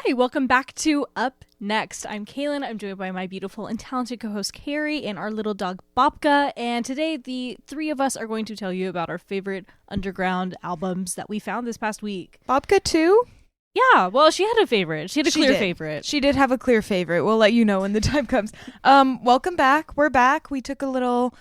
Hi, welcome back to Up Next. I'm Kalen. I'm joined by my beautiful and talented co-host Carrie and our little dog Babka. And today the three of us are going to tell you about our favorite underground albums that we found this past week. Babka too? Yeah, well, she had a favorite. She had a clear favorite. She did have a clear favorite. We'll let you know when the time comes. Welcome back. We're back. We took a little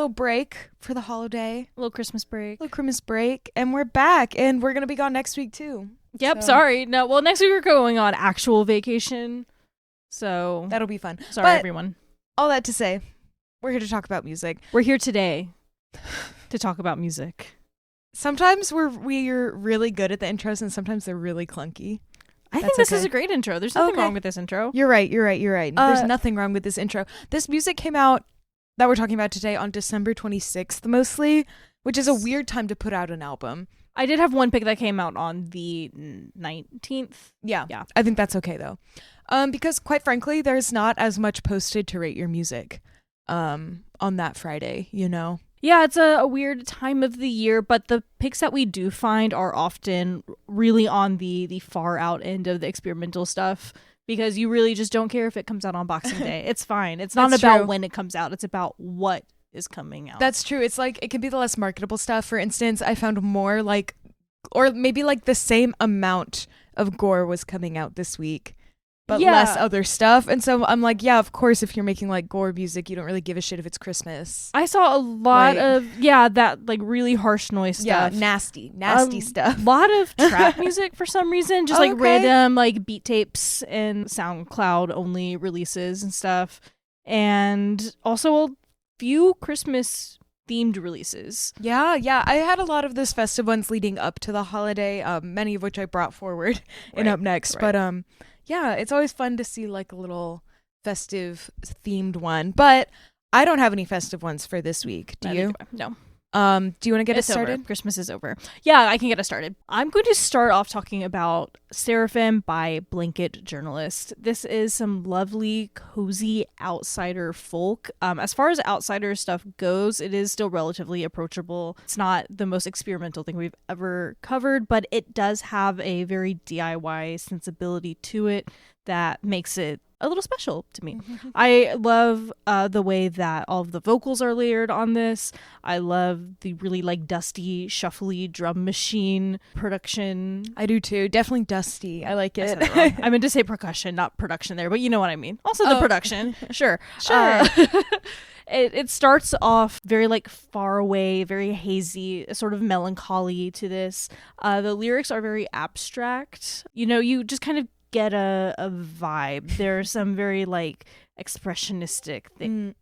break for the holiday. A little Christmas break. And we're back. And we're going to be gone next week too. Yep, sorry. No, well, next week we're going on actual vacation. So that'll be fun. Sorry, everyone. All that to say, we're here to talk about music. We're here today to talk about music. Sometimes we're really good at the intros and sometimes they're really clunky. I think this is a great intro. There's nothing wrong with this intro. You're right. There's nothing wrong with this intro. This music came out that we're talking about today on December 26th mostly, which is a weird time to put out an album. I did have one pick that came out on the 19th. Yeah. I think that's okay though. Because quite frankly, there's not as much posted to rate your music on that Friday, you know? Yeah, it's a weird time of the year, but the picks that we do find are often really on the far out end of the experimental stuff because you really just don't care if it comes out on Boxing Day. It's fine. It's not about when it comes out. It's about what is coming out. That's true. It's like it can be the less marketable stuff. For instance, I found more or maybe the same amount of gore was coming out this week, but less other stuff. And so I'm like, yeah, of course, if you're making gore music, you don't really give a shit if it's Christmas. I saw a lot of that really harsh noise stuff. Yeah, nasty stuff. A lot of trap music for some reason, just random beat tapes and SoundCloud only releases and stuff, and also a few Christmas themed releases. Yeah. I had a lot of those festive ones leading up to the holiday, many of which I brought forward in Up Next. Right. But yeah, it's always fun to see a little festive themed one. But I don't have any festive ones for this week. Do you? No. Do you want to get us started? Over. Christmas is over. Yeah, I can get us started. I'm going to start off talking about Seraphim by Blanket Journalist. This is some lovely, cozy outsider folk. As far as outsider stuff goes, it is still relatively approachable. It's not the most experimental thing we've ever covered, but it does have a very DIY sensibility to it that makes it a little special to me. I love the way that all of the vocals are layered on this. I love the really dusty, shuffly drum machine production. I do too. Definitely dusty. I like it. I meant to say percussion, not production there, but you know what I mean. Also the production. Sure. It starts off very far away, very hazy, a sort of melancholy to this. The lyrics are very abstract. You just kind of get a vibe. There's some very expressionistic thing.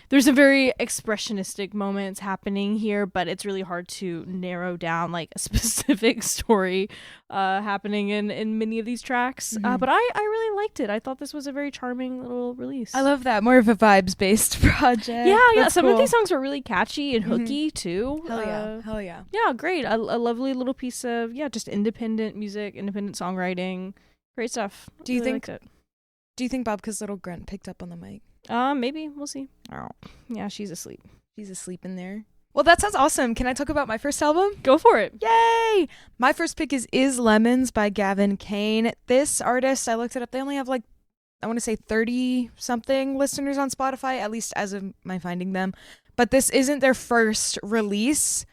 There's some very expressionistic moments happening here, but it's really hard to narrow down a specific story happening in many of these tracks. But I really liked it. I thought this was a very charming little release. I love that. More of a vibes-based project. Yeah. Some of these songs were really catchy and hooky too. Hell yeah. Yeah, great. A lovely little piece of just independent music, independent songwriting. Great stuff. Do you think Babka's little grunt picked up on the mic? Maybe. We'll see. Oh. Yeah, she's asleep. She's asleep in there. Well, that sounds awesome. Can I talk about my first album? Go for it. Yay! My first pick is Lemons by Gavin Caine. This artist, I looked it up, they only have I want to say 30-something listeners on Spotify, at least as of my finding them. But this isn't their first release.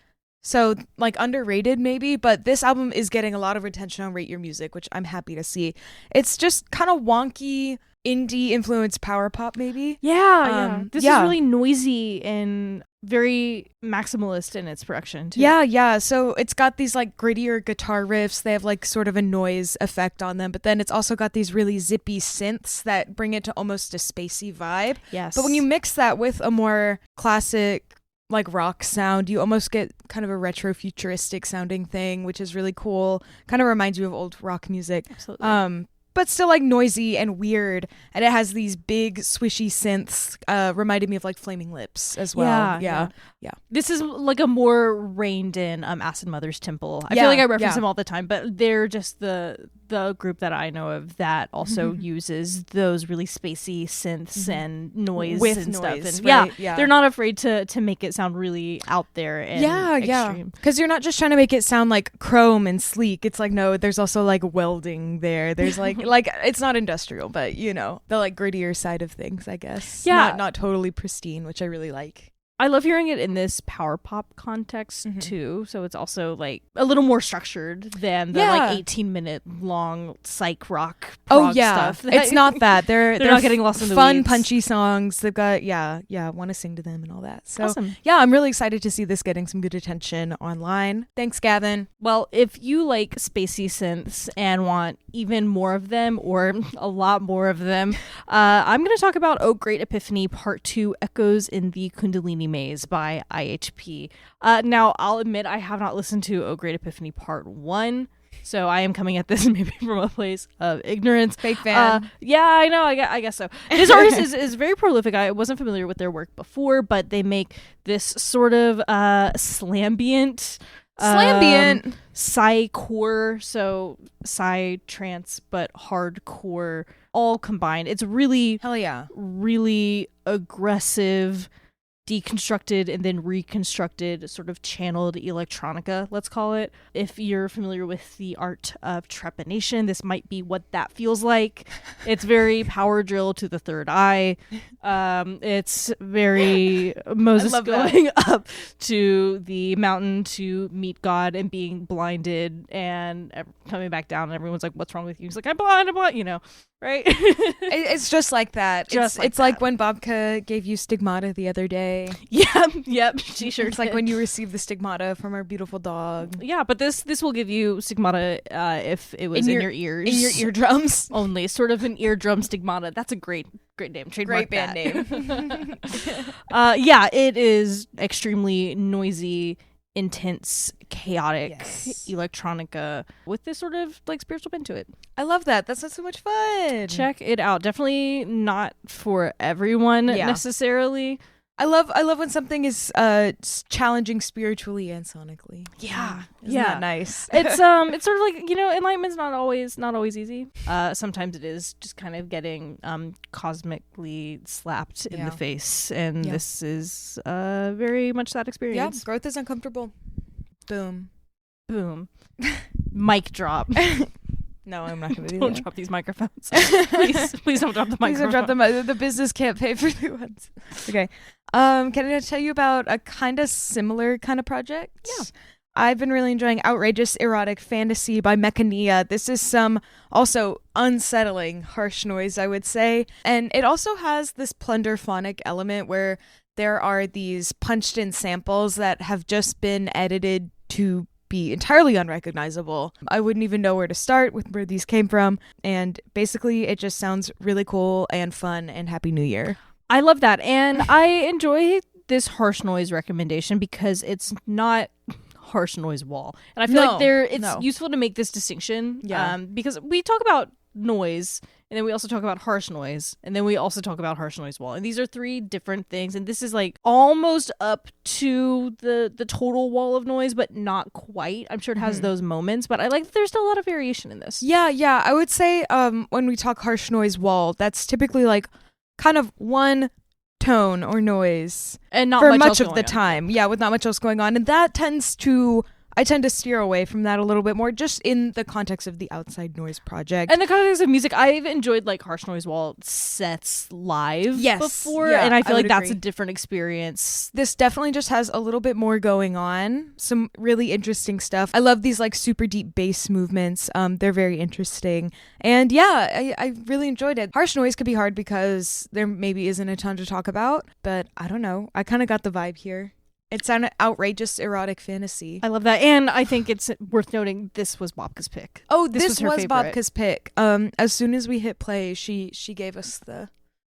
So, underrated maybe, but this album is getting a lot of attention on Rate Your Music, which I'm happy to see. It's just kind of wonky, indie-influenced power pop maybe. Yeah. This is really noisy and very maximalist in its production too. Yeah. So it's got these grittier guitar riffs. They have sort of a noise effect on them, but then it's also got these really zippy synths that bring it to almost a spacey vibe. Yes. But when you mix that with a more classic rock sound, you almost get kind of a retro futuristic sounding thing, which is really cool. Kind of reminds you of old rock music. Absolutely. But still noisy and weird, and it has these big swishy synths, reminded me of Flaming Lips as well. Yeah. This is a more reined in Acid Mother's Temple. I feel I reference them all the time, but they're just the the group that I know of that also uses those really spacey synths and noise with and noise, stuff. And right? they're not afraid to make it sound really out there and extreme. Because you're not just trying to make it sound like chrome and sleek. It's like, no, there's also like welding there. There's like it's not industrial, but you know, the like grittier side of things, I guess. Yeah. Not totally pristine, which I really like. I love hearing it in this power pop context too. So it's also like a little more structured than the like 18-minute long psych rock prog stuff. It's not that. They're not getting lost in the fun, weeds. punchy songs. They've got want to sing to them and all that. So Awesome. yeah, I'm really excited to see this getting some good attention online. Thanks, Gavin. Well, if you like spacey synths and want even more of them or a lot more of them, I'm going to talk about Oh Great Epiphany Part 2 Echoes in the Kundalini Maze by IHP. Now, I'll admit I have not listened to Oh Great Epiphany Part 1, so I am coming at this maybe from a place of ignorance. Fake fan. Yeah, I know. I guess so. This artist is very prolific. I wasn't familiar with their work before, but they make this sort of slambient, psycore, so psy-trance, but hardcore, all combined. It's really, Hell yeah. really aggressive, deconstructed and then reconstructed sort of channeled electronica, let's call it. If you're familiar with the art of trepanation, this might be what that feels like. It's very power drill to the third eye. It's very Moses going up to the mountain to meet God and being blinded and coming back down, and everyone's like, what's wrong with you? He's like, I'm blind, you know, right? It's just like that. It's like when Babka gave you stigmata the other day. Yep, she sure It's did. like when you receive the stigmata from our beautiful dog. Yeah, but this will give you stigmata if it was in your ears. In your eardrums. Only. Sort of an eardrum stigmata. That's a great name. Trademark Great band name. Yeah, it is extremely noisy, intense, chaotic electronica with this sort of like spiritual bent to it. I love that. That sounds so much fun. Check it out. Definitely not for everyone necessarily. I love when something is challenging spiritually and sonically. Yeah. Isn't that nice? It's sort of like, you know, enlightenment's not always easy. Sometimes it is just kind of getting cosmically slapped in the face, and this is very much that experience. Yeah, growth is uncomfortable. Boom. Mic drop. No, I'm not going to do Don't that. drop these microphones. Please don't drop the microphone. Please don't drop them. The business can't pay for new ones. Okay. Can I tell you about a kind of similar kind of project? Yeah. I've been really enjoying Outrageous Erotic Fantasy by Mecánica. This is some also unsettling harsh noise, I would say. And it also has this plunderphonic element where there are these punched in samples that have just been edited to be entirely unrecognizable. I wouldn't even know where to start with where these came from. And basically, it just sounds really cool and fun, and Happy New Year. I love that. And I enjoy this harsh noise recommendation because it's not harsh noise wall. And I feel like it's useful to make this distinction. Because we talk about noise, and then we also talk about harsh noise, and then we also talk about harsh noise wall. And these are three different things, and this is like almost up to the total wall of noise, but not quite. I'm sure it has those moments, but I like that there's still a lot of variation in this. Yeah. I would say when we talk harsh noise wall, that's typically like kind of one tone or noise, and not for much of the time. Yeah, with not much else going on, and that I tend to steer away from that a little bit more, just in the context of the Outside Noise project. And the context of music, I've enjoyed like harsh noise wall sets live before, and I feel like that's a different experience. This definitely just has a little bit more going on, some really interesting stuff. I love these like super deep bass movements. They're very interesting, and I really enjoyed it. Harsh noise could be hard because there maybe isn't a ton to talk about, but I don't know. I kind of got the vibe here. It sounded outrageous erotic fantasy. I love that. And I think it's worth noting this was Babka's pick. Oh, this was her was favorite. Babka's pick. As soon as we hit play, she gave us the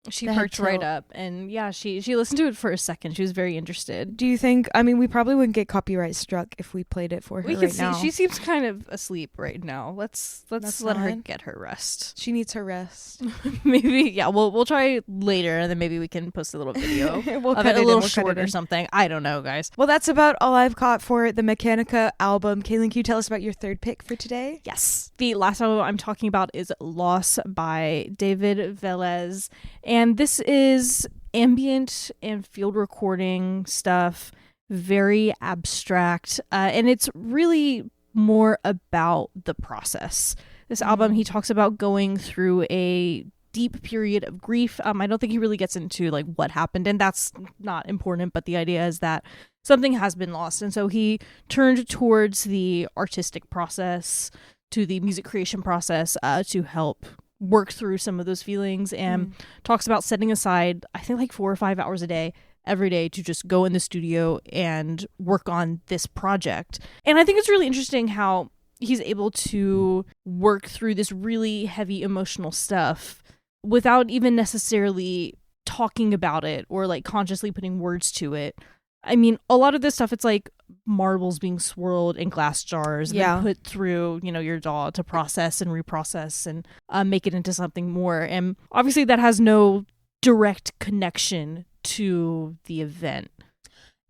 She the head perked right tilt. up, and yeah, she listened to it for a second. She was very interested. Do you think, I mean, we probably wouldn't get copyright struck if we played it for her We right can see now. she seems kind of asleep right now. Let's That's let her fine. get her rest. She needs her rest. Maybe, yeah, we'll try later, and then maybe we can post a little video We'll of cut it, it a in, little we'll cut short it or in. something. I don't know, guys. Well, that's about all I've caught for the Mecánica album. Kaylin, can you tell us about your third pick for today? Yes. The last album I'm talking about is Loss by David Vélez. And this is ambient and field recording stuff, very abstract. And it's really more about the process. This album, he talks about going through a deep period of grief. I don't think he really gets into like what happened, and that's not important, but the idea is that something has been lost. And so he turned towards the artistic process, to the music creation process, to help work through some of those feelings, and talks about setting aside, I think, like 4 or 5 hours a day every day to just go in the studio and work on this project. And I think it's really interesting how he's able to work through this really heavy emotional stuff without even necessarily talking about it or like consciously putting words to it. I mean, a lot of this stuff, it's like marbles being swirled in glass jars and then put through, your DAW to process and reprocess and make it into something more. And obviously that has no direct connection to the event.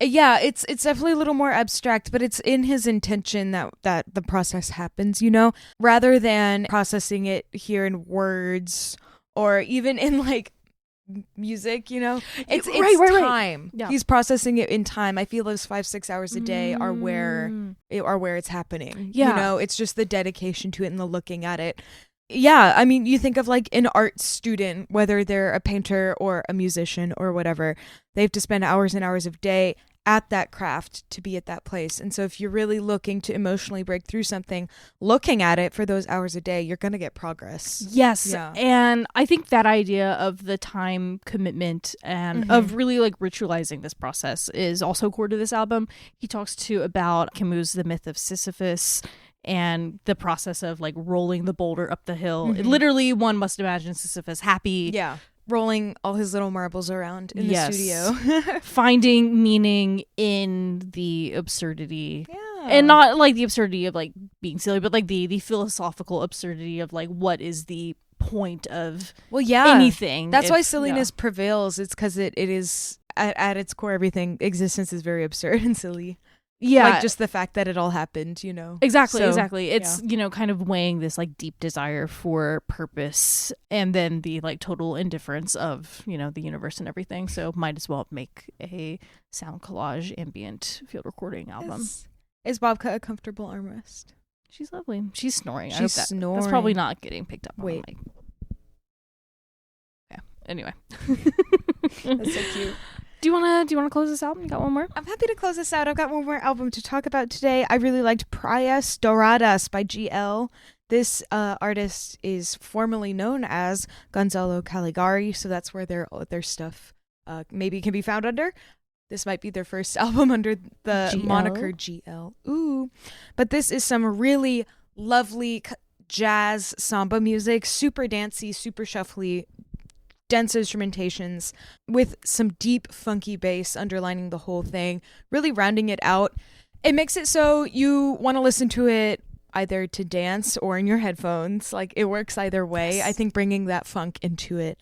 Yeah, it's definitely a little more abstract, but it's in his intention that the process happens, rather than processing it here in words or even in like music, it's time. Yeah. He's processing it in time. I feel those 5-6 hours a day are where it's happening. Yeah. It's just the dedication to it and the looking at it. Yeah, I mean, you think of like an art student, whether they're a painter or a musician or whatever, they have to spend hours and hours of day at that craft to be at that place. And so if you're really looking to emotionally break through something, looking at it for those hours a day, you're going to get progress. Yes. Yeah. And I think that idea of the time commitment and of really like ritualizing this process is also core to this album. He talks too about Camus' The Myth of Sisyphus and the process of like rolling the boulder up the hill. Literally, one must imagine Sisyphus happy. Yeah. Rolling all his little marbles around in the studio. Finding meaning in the absurdity. Yeah. And not like the absurdity of like being silly, but like the philosophical absurdity of like what is the point of anything. That's why silliness prevails. It's because it is at its core, existence is very absurd and silly. Yeah. Like just the fact that it all happened, Exactly, So, exactly. It's, kind of weighing this like deep desire for purpose and then the like total indifference of, the universe and everything. So might as well make a sound collage ambient field recording album. Is Babka a comfortable armrest? She's lovely. She's snoring. She's I hope that's snoring. probably not getting picked up Wait. on the mic. Yeah. Anyway. That's so cute. Do you wanna close this album? You got one more? I'm happy to close this out. I've got one more album to talk about today. I really liked Praias, Douradas by GL. This artist is formerly known as Gonzalo Caligari, so that's where their stuff maybe can be found under. This might be their first album under the GL? moniker GL. Ooh. But this is some really lovely jazz samba music, super dancey, super shuffly, dense instrumentations with some deep funky bass underlining the whole thing, really rounding it out. It makes it so you want to listen to it either to dance or in your headphones. Like it works either way. Yes. I think bringing that funk into it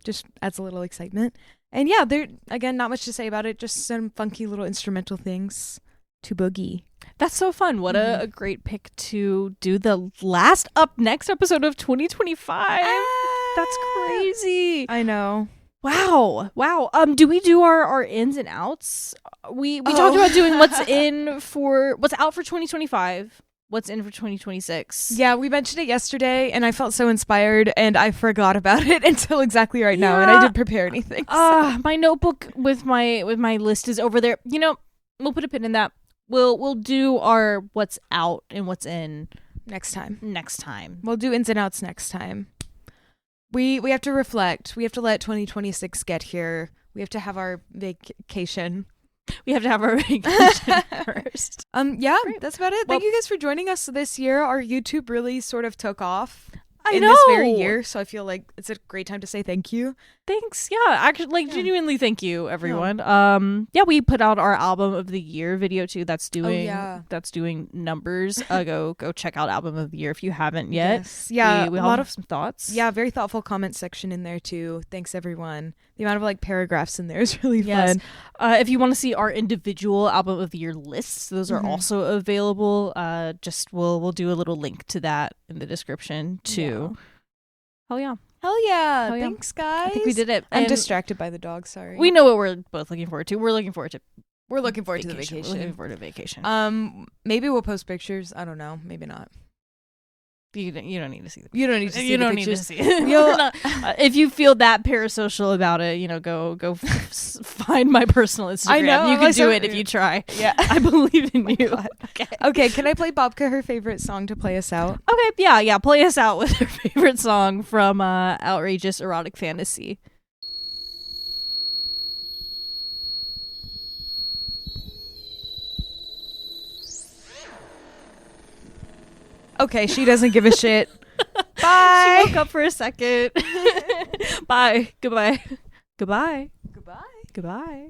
just adds a little excitement. And yeah, there again, not much to say about it, just some funky little instrumental things to boogie. That's so fun. What a great pick to do the last up next episode of 2025. That's crazy. I know. Wow. Do we do our ins and outs? We talked about doing what's out for 2025, what's in for 2026. Yeah, we mentioned it yesterday and I felt so inspired and I forgot about it until exactly right now, and I didn't prepare anything. My notebook with my list is over there. We'll put a pin in that. We'll do our what's out and what's in next time. We'll do ins and outs next time. We have to reflect. We have to let 2026 get here. We have to have our vacation. First. Yeah, Great. that's about it. Well, Thank you guys for joining us this year. Our YouTube really sort of took off. in this very year. So I feel like it's a great time to say thank you. Thanks. Yeah, actually, genuinely, thank you, everyone. Yeah, we put out our album of the year video too. That's doing numbers. Go check out album of the year if you haven't yet. Yes. Yeah, we have some thoughts. Yeah, very thoughtful comment section in there too. Thanks everyone. The amount of like paragraphs in there is really fun. If you want to see our individual album of the year lists, those are also available. We'll do a little link to that in the description too. Yeah. Hell yeah. Thanks, guys. I think we did it. I'm distracted by the dog, sorry. We know what we're both looking forward to. We're looking forward to the vacation. We're looking forward to vacation. Maybe we'll post pictures. I don't know. Maybe not. You don't need to see them. You don't need to see You the don't pictures. need to see it. If you feel that parasocial about it, go find my personal Instagram. I know. You can do it if you try. Yeah. I believe in you. Okay, can I play Babka her favorite song to play us out? Okay, yeah. Play us out with her favorite song from Outrageous Erotic Fantasy. Okay, she doesn't give a shit. Bye. She woke up for a second. Bye. Goodbye. Goodbye. Goodbye. Goodbye.